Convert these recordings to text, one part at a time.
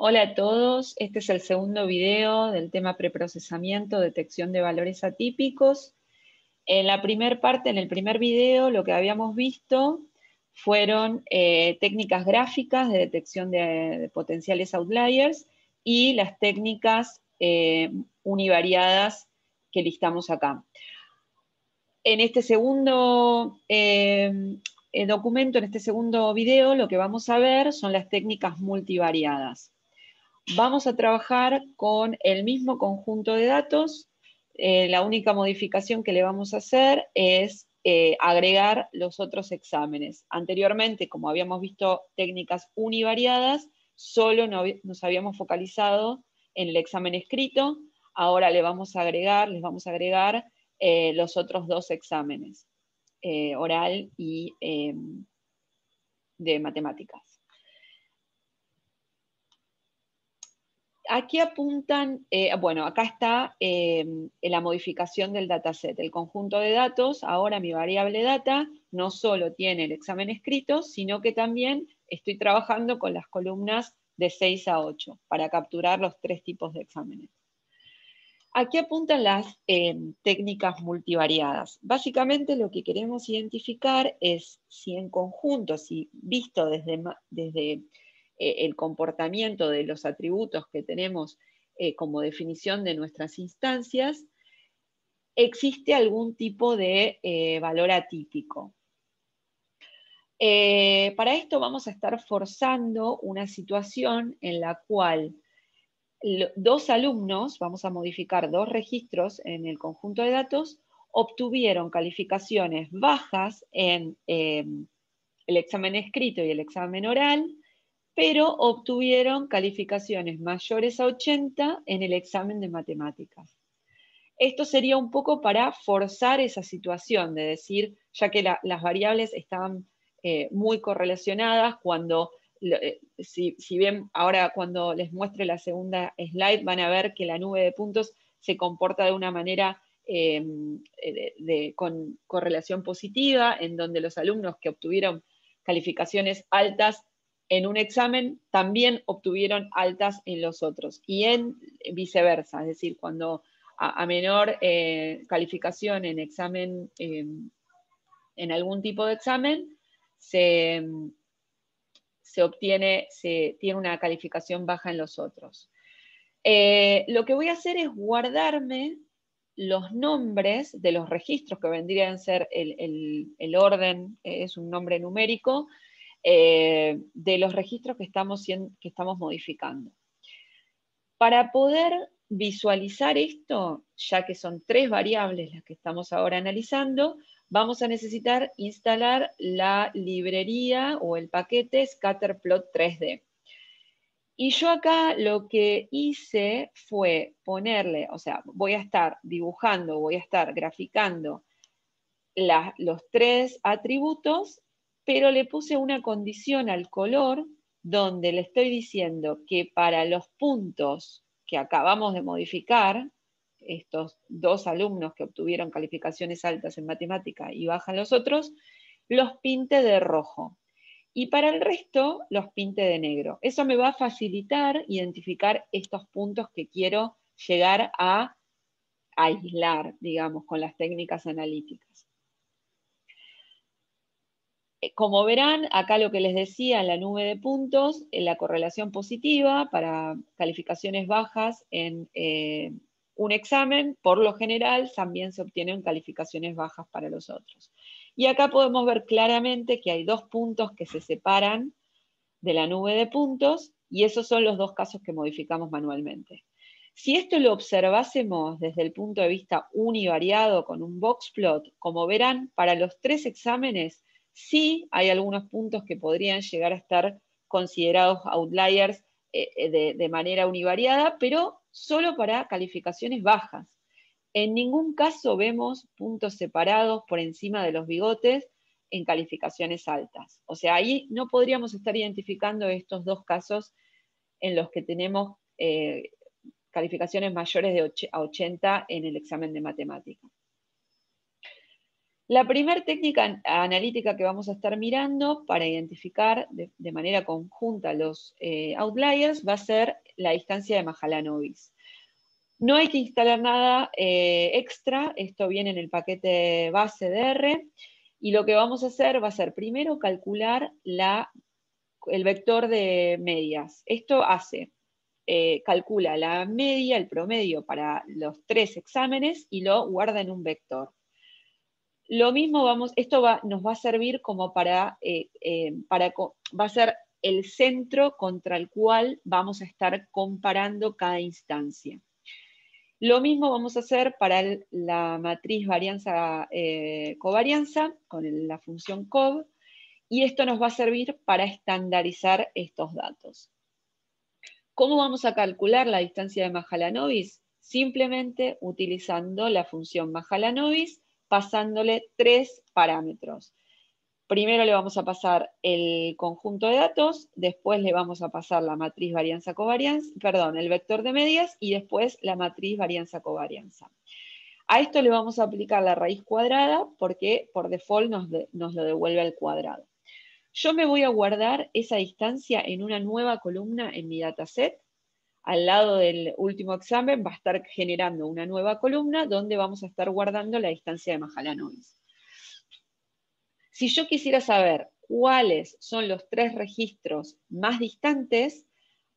Hola a todos, este es el segundo video del tema preprocesamiento, detección de valores atípicos. En la primera parte, en el primer video, lo que habíamos visto fueron técnicas gráficas de detección de potenciales outliers y las técnicas univariadas que listamos acá. En este segundo documento, en este segundo video, lo que vamos a ver son las técnicas multivariadas. Vamos a trabajar con el mismo conjunto de datos. La única modificación que le vamos a hacer es agregar los otros exámenes. Anteriormente, como habíamos visto técnicas univariadas, solo nos habíamos focalizado en el examen escrito. Ahora les vamos a agregar los otros dos exámenes, oral y de matemáticas. Aquí apuntan, bueno, acá está la modificación del dataset. El conjunto de datos, ahora mi variable data, no solo tiene el examen escrito, sino que también estoy trabajando con las columnas de 6 a 8 para capturar los tres tipos de exámenes. Aquí apuntan las técnicas multivariadas. Básicamente lo que queremos identificar es si en conjunto, si visto desde el comportamiento de los atributos que tenemos como definición de nuestras instancias, existe algún tipo de valor atípico. Para esto vamos a estar forzando una situación en la cual dos alumnos, vamos a modificar dos registros en el conjunto de datos, obtuvieron calificaciones bajas en el examen escrito y el examen oral, pero obtuvieron calificaciones mayores a 80 en el examen de matemáticas. Esto sería un poco para forzar esa situación, de decir, ya que las variables estaban muy correlacionadas, si bien ahora cuando les muestre la segunda slide van a ver que la nube de puntos se comporta de una manera con correlación positiva, en donde los alumnos que obtuvieron calificaciones altas en un examen también obtuvieron altas en los otros, y en viceversa, es decir, cuando a menor calificación en examen, en algún tipo de examen, se tiene una calificación baja en los otros. Lo que voy a hacer es guardarme los nombres de los registros que vendrían a ser el orden, es un nombre numérico, de los registros que estamos modificando. Para poder visualizar esto, ya que son tres variables las que estamos ahora analizando, vamos a necesitar instalar la librería o el paquete Scatterplot 3D. Y yo acá lo que hice fue ponerle, o sea, voy a estar dibujando, voy a estar graficando los tres atributos, pero le puse una condición al color donde le estoy diciendo que para los puntos que acabamos de modificar, estos dos alumnos que obtuvieron calificaciones altas en matemática y bajan los otros, los pinte de rojo. Y para el resto, los pinte de negro. Eso me va a facilitar identificar estos puntos que quiero llegar a aislar, digamos, con las técnicas analíticas. Como verán, acá lo que les decía en la nube de puntos, la correlación positiva para calificaciones bajas en un examen, por lo general también se obtienen calificaciones bajas para los otros. Y acá podemos ver claramente que hay dos puntos que se separan de la nube de puntos, y esos son los dos casos que modificamos manualmente. Si esto lo observásemos desde el punto de vista univariado con un boxplot, como verán, para los tres exámenes sí hay algunos puntos que podrían llegar a estar considerados outliers de manera univariada, pero solo para calificaciones bajas. En ningún caso vemos puntos separados por encima de los bigotes en calificaciones altas. O sea, ahí no podríamos estar identificando estos dos casos en los que tenemos calificaciones mayores a 80 en el examen de matemática. La primera técnica analítica que vamos a estar mirando para identificar de manera conjunta los outliers va a ser la distancia de Mahalanobis. No hay que instalar nada extra, esto viene en el paquete base de R, y lo que vamos a hacer va a ser primero calcular el vector de medias. Esto calcula la media, el promedio para los 3 exámenes y lo guarda en un vector. Lo mismo nos va a servir como va a ser el centro contra el cual vamos a estar comparando cada instancia. Lo mismo vamos a hacer para la matriz varianza-covarianza con la función cov, y esto nos va a servir para estandarizar estos datos. ¿Cómo vamos a calcular la distancia de Mahalanobis? Simplemente utilizando la función Mahalanobis, pasándole 3 parámetros. Primero le vamos a pasar el conjunto de datos, después le vamos a pasar la matriz varianza-covarianza, perdón, el vector de medias, y después la matriz varianza-covarianza. A esto le vamos a aplicar la raíz cuadrada porque por default nos lo devuelve al cuadrado. Yo me voy a guardar esa distancia en una nueva columna en mi dataset. Al lado del último examen va a estar generando una nueva columna donde vamos a estar guardando la distancia de Mahalanobis. Si yo quisiera saber cuáles son los 3 registros más distantes,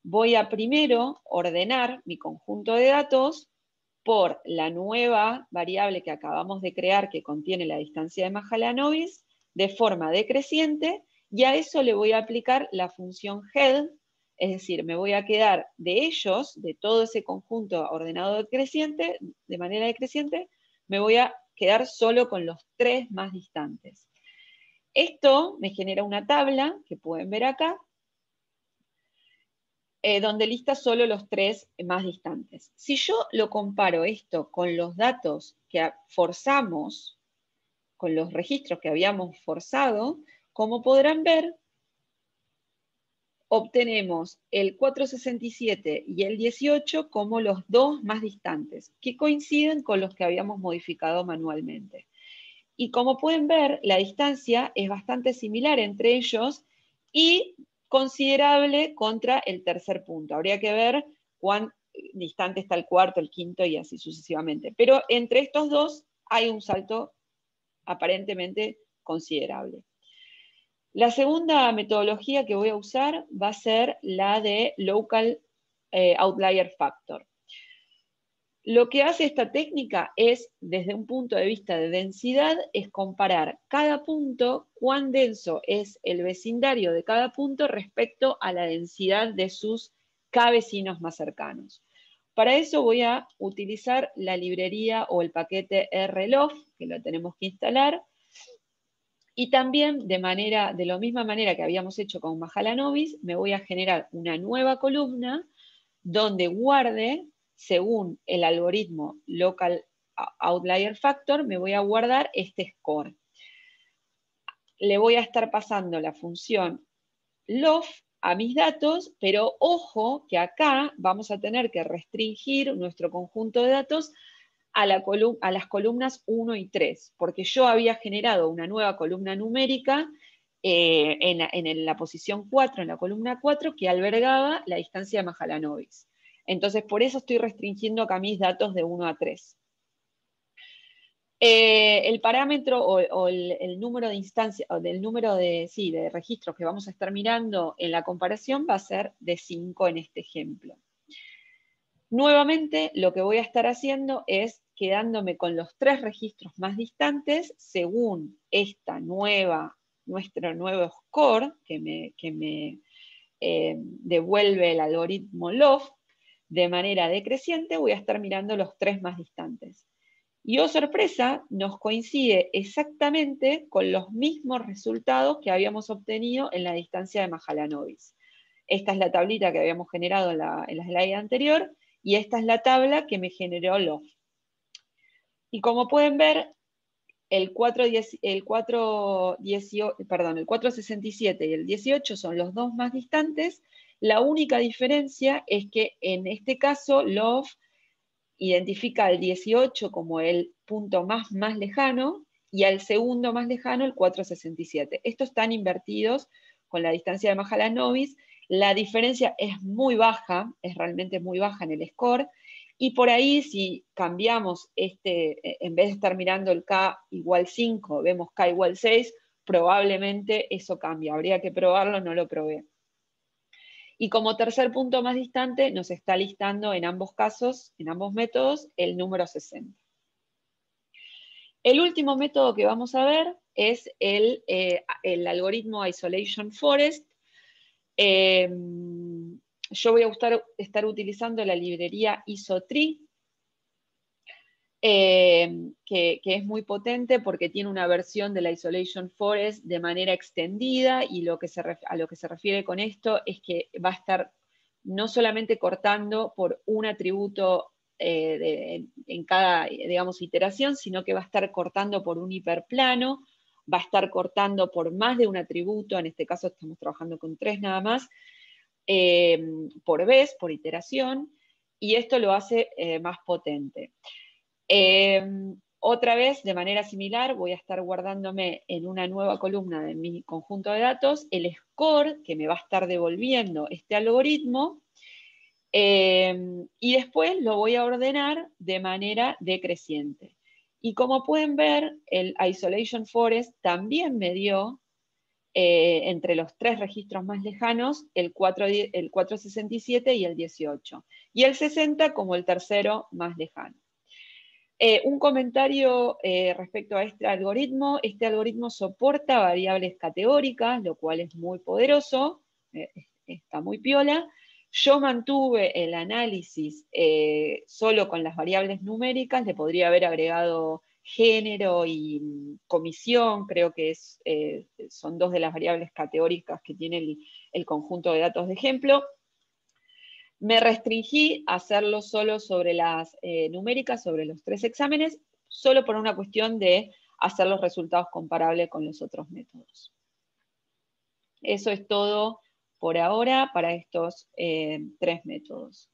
voy a primero ordenar mi conjunto de datos por la nueva variable que acabamos de crear que contiene la distancia de Mahalanobis de forma decreciente, y a eso le voy a aplicar la función head, es decir, me voy a quedar de ellos, de todo ese conjunto ordenado decreciente, de manera decreciente, me voy a quedar solo con los 3 más distantes. Esto me genera una tabla, que pueden ver acá, donde lista solo los 3 más distantes. Si yo lo comparo esto con los datos que forzamos, con los registros que habíamos forzado, como podrán ver, obtenemos el 467 y el 18 como los 2 más distantes, que coinciden con los que habíamos modificado manualmente. Y como pueden ver, la distancia es bastante similar entre ellos y considerable contra el tercer punto. Habría que ver cuán distante está el cuarto, el quinto y así sucesivamente. Pero entre estos dos hay un salto aparentemente considerable. La segunda metodología que voy a usar va a ser la de Local Outlier Factor. Lo que hace esta técnica es, desde un punto de vista de densidad, es comparar cada punto, cuán denso es el vecindario de cada punto respecto a la densidad de sus vecinos más cercanos. Para eso voy a utilizar la librería o el paquete RLOF, que lo tenemos que instalar, y también de la misma manera que habíamos hecho con Mahalanobis, me voy a generar una nueva columna donde guarde, según el algoritmo Local Outlier Factor, me voy a guardar este score. Le voy a estar pasando la función LOF a mis datos, pero ojo que acá vamos a tener que restringir nuestro conjunto de datos a las columnas 1 y 3, porque yo había generado una nueva columna numérica en la posición 4, en la columna 4, que albergaba la distancia de Mahalanobis. Entonces, por eso estoy restringiendo acá mis datos de 1 a 3. El parámetro o el número de instancias, o del número de registros que vamos a estar mirando en la comparación va a ser de 5 en este ejemplo. Nuevamente, lo que voy a estar haciendo es quedándome con los 3 registros más distantes según nuestro nuevo score que me devuelve el algoritmo LOF. De manera decreciente voy a estar mirando los 3 más distantes. Y oh sorpresa, nos coincide exactamente con los mismos resultados que habíamos obtenido en la distancia de Mahalanobis. Esta es la tablita que habíamos generado en la slide anterior, y esta es la tabla que me generó LOF. Y como pueden ver, el 467 y el 18 son los 2 más distantes. La única diferencia es que en este caso LOF identifica el 18 como el punto más lejano y al segundo más lejano el 4,67. Estos están invertidos con la distancia de Mahalanobis. La diferencia es muy baja, es realmente muy baja en el score, y por ahí si cambiamos en vez de estar mirando el K igual 5, vemos K igual 6, probablemente eso cambia. Habría que probarlo, no lo probé. Y como tercer punto más distante, nos está listando en ambos casos, en ambos métodos, el número 60. El último método que vamos a ver es el algoritmo Isolation Forest. Yo voy a estar utilizando la librería IsoTree, que es muy potente porque tiene una versión de la Isolation Forest de manera extendida, y a lo que se refiere con esto es que va a estar no solamente cortando por un atributo en cada, digamos, iteración, sino que va a estar cortando por un hiperplano, va a estar cortando por más de un atributo, en este caso estamos trabajando con 3 nada más, por vez, por iteración, y esto lo hace más potente. Otra vez, de manera similar, voy a estar guardándome en una nueva columna de mi conjunto de datos el score que me va a estar devolviendo este algoritmo, y después lo voy a ordenar de manera decreciente. Y como pueden ver, el Isolation Forest también me dio, entre los 3 registros más lejanos, el 467 y el 18, y el 60 como el tercero más lejano. Un comentario respecto a este algoritmo soporta variables categóricas, lo cual es muy poderoso, está muy piola. Yo mantuve el análisis solo con las variables numéricas, le podría haber agregado género y comisión, creo que son 2 de las variables categóricas que tiene el conjunto de datos de ejemplo. Me restringí a hacerlo solo sobre las numéricas, sobre los 3 exámenes, solo por una cuestión de hacer los resultados comparables con los otros métodos. Eso es todo por ahora para estos 3 métodos.